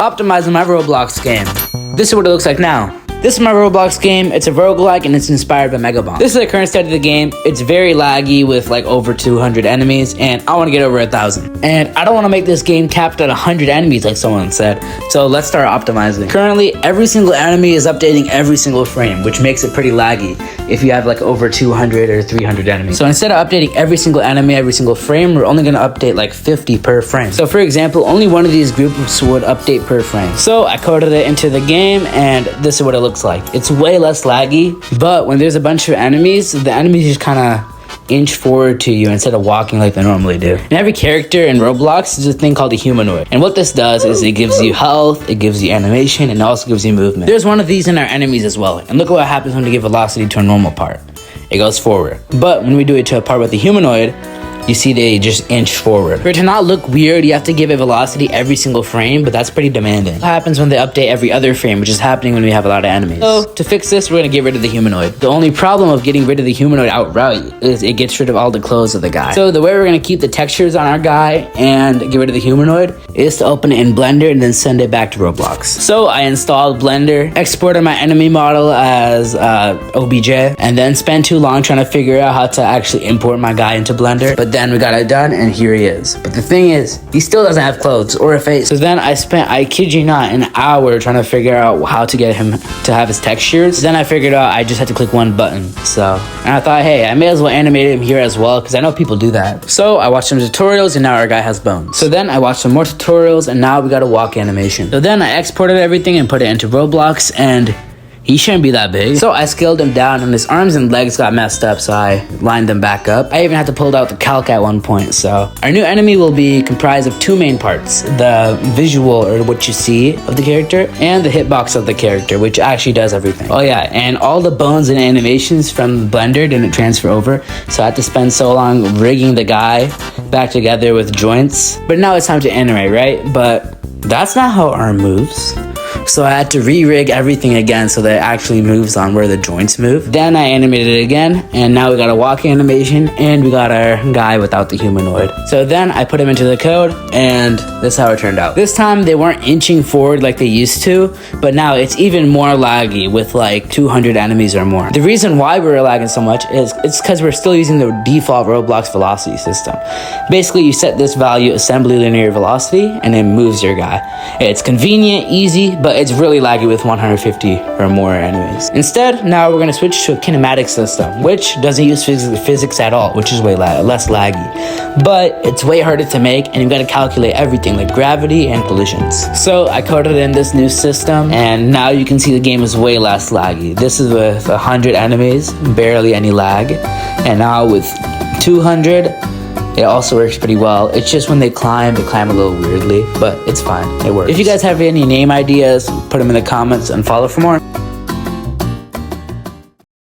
Optimizing my Roblox game. This is what it looks like now. This is my Roblox game. It's a roguelike and it's inspired by Mega Bomb. This is the current state of the game. It's very laggy with like over 200 enemies and I want to get over 1,000. And I don't want to make this game capped at 100 enemies like someone said. So let's start optimizing. Currently, every single enemy is updating every single frame, which makes it pretty laggy if you have like over 200 or 300 enemies. So instead of updating every single enemy, every single frame, we're only going to update like 50 per frame. So for example, only one of these groups would update per frame. So I coded it into the game and this is what it looks like. It's way less laggy, but when there's a bunch of enemies, the enemies just kind of inch forward to you instead of walking like they normally do. In every character in Roblox, there's a thing called a humanoid. And what this does is it gives you health, it gives you animation, and it also gives you movement. There's one of these in our enemies as well. And look what happens when we give velocity to a normal part. It goes forward. But when we do it to a part with the humanoid, you see they just inch forward. For it to not look weird, you have to give it velocity every single frame, but that's pretty demanding. What happens when they update every other frame, which is happening when we have a lot of enemies. So to fix this, we're gonna get rid of the humanoid. The only problem of getting rid of the humanoid outright is it gets rid of all the clothes of the guy. So the way we're gonna keep the textures on our guy and get rid of the humanoid is to open it in Blender and then send it back to Roblox. So I installed Blender, exported my enemy model as OBJ, and then spent too long trying to figure out how to actually import my guy into Blender. But then we got it done and here he is. But the thing is, he still doesn't have clothes or a face. So then I spent, I kid you not, an hour trying to figure out how to get him to have his textures. Then I figured out I just had to click one button. And I thought, hey, I may as well animate him here as well because I know people do that. So I watched some tutorials and now our guy has bones. So then I watched some more tutorials and now we got a walk animation. So then I exported everything and put it into Roblox and he shouldn't be that big. So I scaled him down and his arms and legs got messed up, so I lined them back up. I even had to pull out the calc at one point. So our new enemy will be comprised of two main parts: the visual, or what you see of the character, and the hitbox of the character, which actually does everything. Oh yeah, and all the bones and animations from Blender didn't transfer over, so I had to spend so long rigging the guy back together with joints. But now it's time to animate, right? But that's not how arm moves. So I had to re-rig everything again so that it actually moves on where the joints move. Then I animated it again, and now we got a walk animation, and we got our guy without the humanoid. So then I put him into the code, and this is how it turned out. This time they weren't inching forward like they used to, but now it's even more laggy with like 200 enemies or more. The reason why we're lagging so much is it's because we're still using the default Roblox velocity system. Basically, you set this value, assembly linear velocity, and it moves your guy. It's convenient, easy, but it's really laggy with 150 or more enemies. Instead, now we're gonna switch to a kinematic system, which doesn't use physics at all, which is way less laggy. But it's way harder to make, and you've got to calculate everything like gravity and collisions. So I coded in this new system, and now you can see the game is way less laggy. This is with 100 enemies, barely any lag, and now with 200, it also works pretty well. It's just when they climb a little weirdly, but it's fine. It works. If you guys have any name ideas, put them in the comments and follow for more.